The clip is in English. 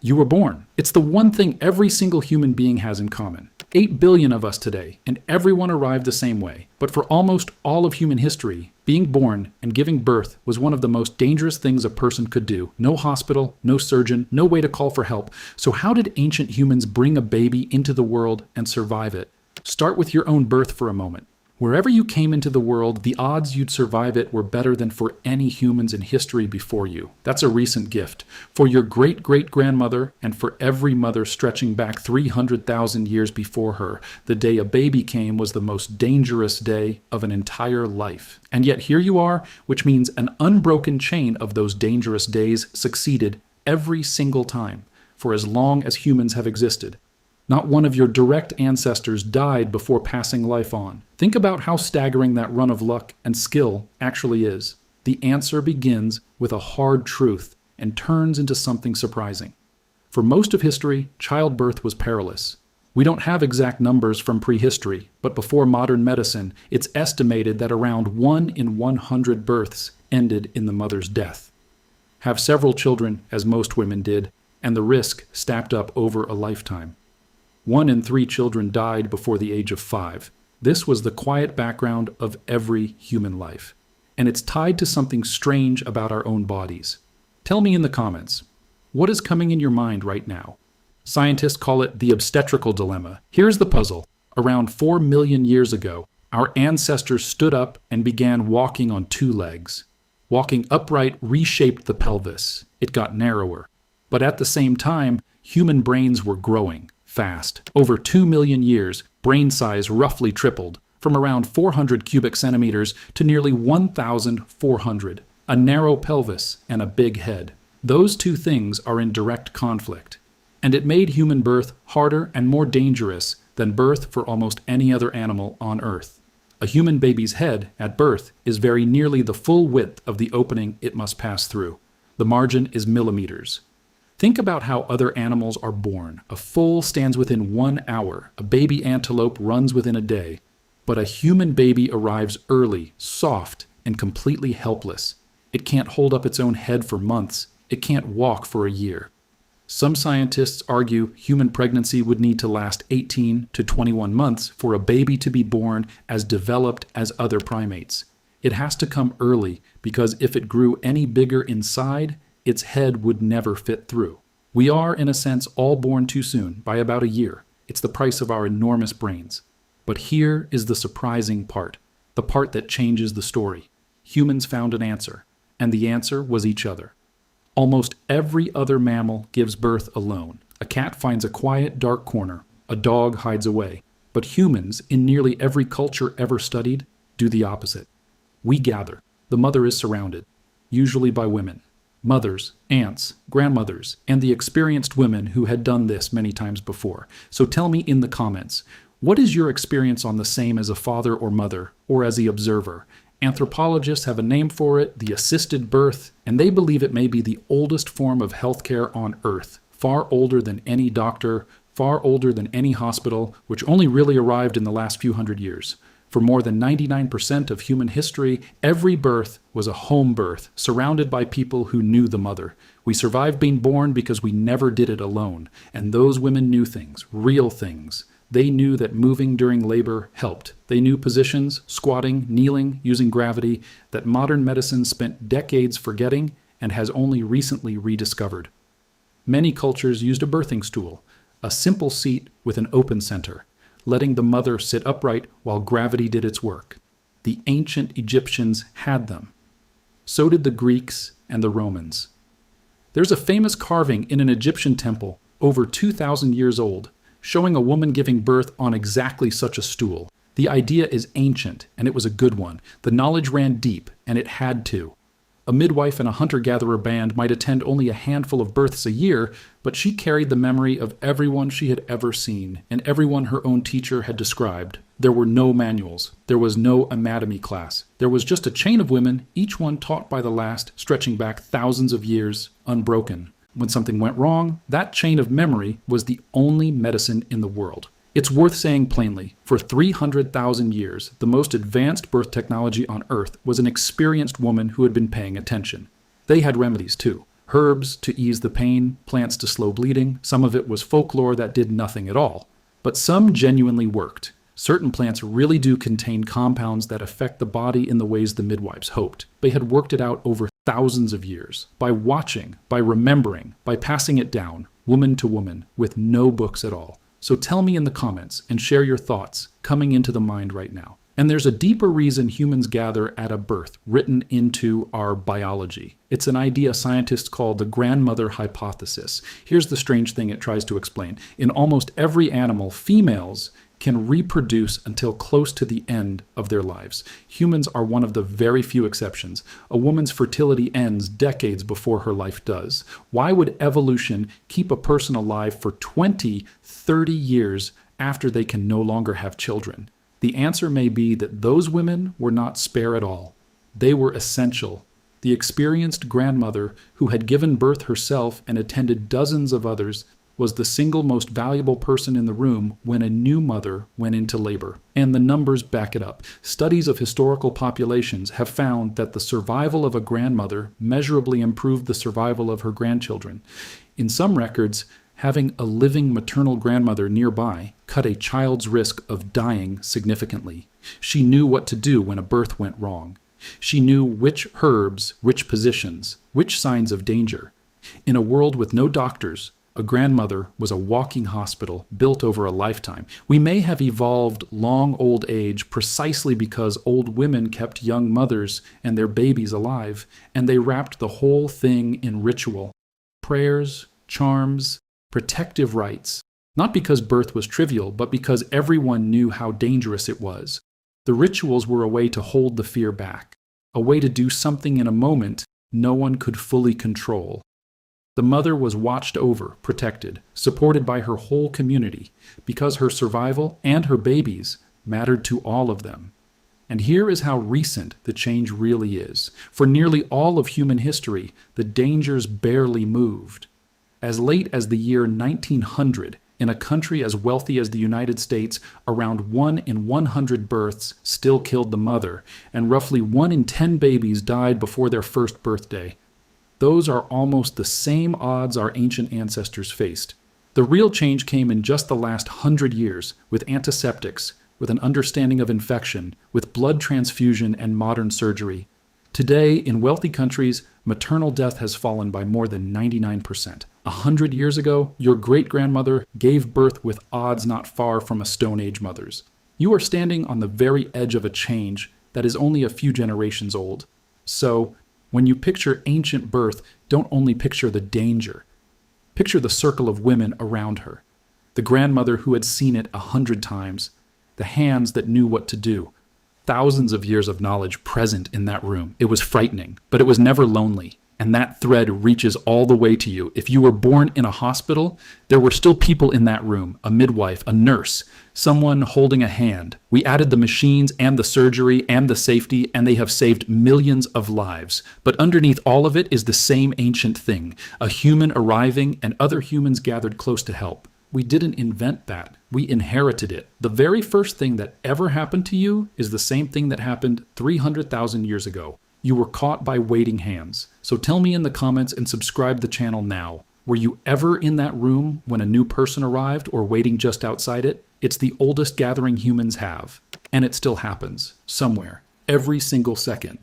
You were born. It's the one thing every single human being has in common. 8 billion of us today, and everyone arrived the same way. But for almost all of human history, being born and giving birth was one of the most dangerous things a person could do. No hospital, no surgeon, no way to call for help. So how did ancient humans bring a baby into the world and survive it? Start with your own birth for a moment. Wherever you came into the world, the odds you'd survive it were better than for any humans in history before you. That's a recent gift. For your great-great-grandmother, and for every mother stretching back 300,000 years before her, the day a baby came was the most dangerous day of an entire life. And yet here you are, which means an unbroken chain of those dangerous days succeeded every single time, for as long as humans have existed. Not one of your direct ancestors died before passing life on. Think about how staggering that run of luck and skill actually is. The answer begins with a hard truth and turns into something surprising. For most of history, childbirth was perilous. We don't have exact numbers from prehistory, but before modern medicine, it's estimated that around 1 in 100 births ended in the mother's death. Have several children, as most women did, and the risk stacked up over a lifetime. 1 in 3 children died before the age of 5. This was the quiet background of every human life. And it's tied to something strange about our own bodies. Tell me in the comments, what is coming in your mind right now? Scientists call it the obstetrical dilemma. Here's the puzzle. Around 4 million years ago, our ancestors stood up and began walking on 2 legs. Walking upright reshaped the pelvis. It got narrower. But at the same time, human brains were growing fast. Over 2 million years, brain size roughly tripled, from around 400 cubic centimeters to nearly 1,400. A narrow pelvis and a big head. Those two things are in direct conflict. And it made human birth harder and more dangerous than birth for almost any other animal on Earth. A human baby's head, at birth, is very nearly the full width of the opening it must pass through. The margin is millimeters. Think about how other animals are born. A foal stands within 1 hour. A baby antelope runs within a day. But a human baby arrives early, soft, and completely helpless. It can't hold up its own head for months. It can't walk for a year. Some scientists argue human pregnancy would need to last 18 to 21 months for a baby to be born as developed as other primates. It has to come early because if it grew any bigger inside, its head would never fit through. We are, in a sense, all born too soon, by about a year. It's the price of our enormous brains. But here is the surprising part, the part that changes the story. Humans found an answer, and the answer was each other. Almost every other mammal gives birth alone. A cat finds a quiet, dark corner. A dog hides away. But humans, in nearly every culture ever studied, do the opposite. We gather. The mother is surrounded, usually by women. Mothers, aunts, grandmothers, and the experienced women who had done this many times before. So tell me in the comments, what is your experience on the same as a father or mother, or as the observer? Anthropologists have a name for it, the assisted birth, and they believe it may be the oldest form of healthcare on Earth, far older than any doctor, far older than any hospital, which only really arrived in the last few hundred years. For more than 99% of human history, every birth was a home birth, surrounded by people who knew the mother. We survived being born because we never did it alone. And those women knew things, real things. They knew that moving during labor helped. They knew positions, squatting, kneeling, using gravity, that modern medicine spent decades forgetting and has only recently rediscovered. Many cultures used a birthing stool, a simple seat with an open center, letting the mother sit upright while gravity did its work. The ancient Egyptians had them. So did the Greeks and the Romans. There's a famous carving in an Egyptian temple, over 2,000 years old, showing a woman giving birth on exactly such a stool. The idea is ancient, and it was a good one. The knowledge ran deep, and it had to. A midwife in a hunter-gatherer band might attend only a handful of births a year, but she carried the memory of everyone she had ever seen, and everyone her own teacher had described. There were no manuals. There was no anatomy class. There was just a chain of women, each one taught by the last, stretching back thousands of years, unbroken. When something went wrong, that chain of memory was the only medicine in the world. It's worth saying plainly, for 300,000 years, the most advanced birth technology on Earth was an experienced woman who had been paying attention. They had remedies too. Herbs to ease the pain, plants to slow bleeding. Some of it was folklore that did nothing at all. But some genuinely worked. Certain plants really do contain compounds that affect the body in the ways the midwives hoped. They had worked it out over thousands of years, by watching, by remembering, by passing it down, woman to woman, with no books at all. So tell me in the comments and share your thoughts coming into the mind right now. And there's a deeper reason humans gather at a birth written into our biology. It's an idea scientists call the grandmother hypothesis. Here's the strange thing it tries to explain. In almost every animal, females can reproduce until close to the end of their lives. Humans are one of the very few exceptions. A woman's fertility ends decades before her life does. Why would evolution keep a person alive for 20, 30 years after they can no longer have children? The answer may be that those women were not spare at all. They were essential. The experienced grandmother who had given birth herself and attended dozens of others was the single most valuable person in the room when a new mother went into labor. And the numbers back it up. Studies of historical populations have found that the survival of a grandmother measurably improved the survival of her grandchildren. In some records, having a living maternal grandmother nearby cut a child's risk of dying significantly. She knew what to do when a birth went wrong. She knew which herbs, which positions, which signs of danger. In a world with no doctors, a grandmother was a walking hospital built over a lifetime. We may have evolved long old age precisely because old women kept young mothers and their babies alive, and they wrapped the whole thing in ritual. Prayers, charms, protective rites, not because birth was trivial, but because everyone knew how dangerous it was. The rituals were a way to hold the fear back, a way to do something in a moment no one could fully control. The mother was watched over, protected, supported by her whole community, because her survival and her babies mattered to all of them. And here is how recent the change really is. For nearly all of human history, the dangers barely moved. As late as the year 1900, in a country as wealthy as the United States, around 1 in 100 births still killed the mother, and roughly 1 in 10 babies died before their first birthday. Those are almost the same odds our ancient ancestors faced. The real change came in just the last 100 years, with antiseptics, with an understanding of infection, with blood transfusion and modern surgery. Today, in wealthy countries, maternal death has fallen by more than 99%. 100 years ago, your great-grandmother gave birth with odds not far from a Stone Age mother's. You are standing on the very edge of a change that is only a few generations old. So, when you picture ancient birth, don't only picture the danger. Picture the circle of women around her. The grandmother who had seen it 100 times. The hands that knew what to do. Thousands of years of knowledge present in that room. It was frightening, but it was never lonely. And that thread reaches all the way to you. If you were born in a hospital, there were still people in that room, a midwife, a nurse, someone holding a hand. We added the machines and the surgery and the safety, and they have saved millions of lives. But underneath all of it is the same ancient thing, a human arriving and other humans gathered close to help. We didn't invent that. We inherited it. The very first thing that ever happened to you is the same thing that happened 300,000 years ago. You were caught by waiting hands. So tell me in the comments and subscribe the channel now. Were you ever in that room when a new person arrived or waiting just outside it? It's the oldest gathering humans have. And it still happens. Somewhere. Every single second.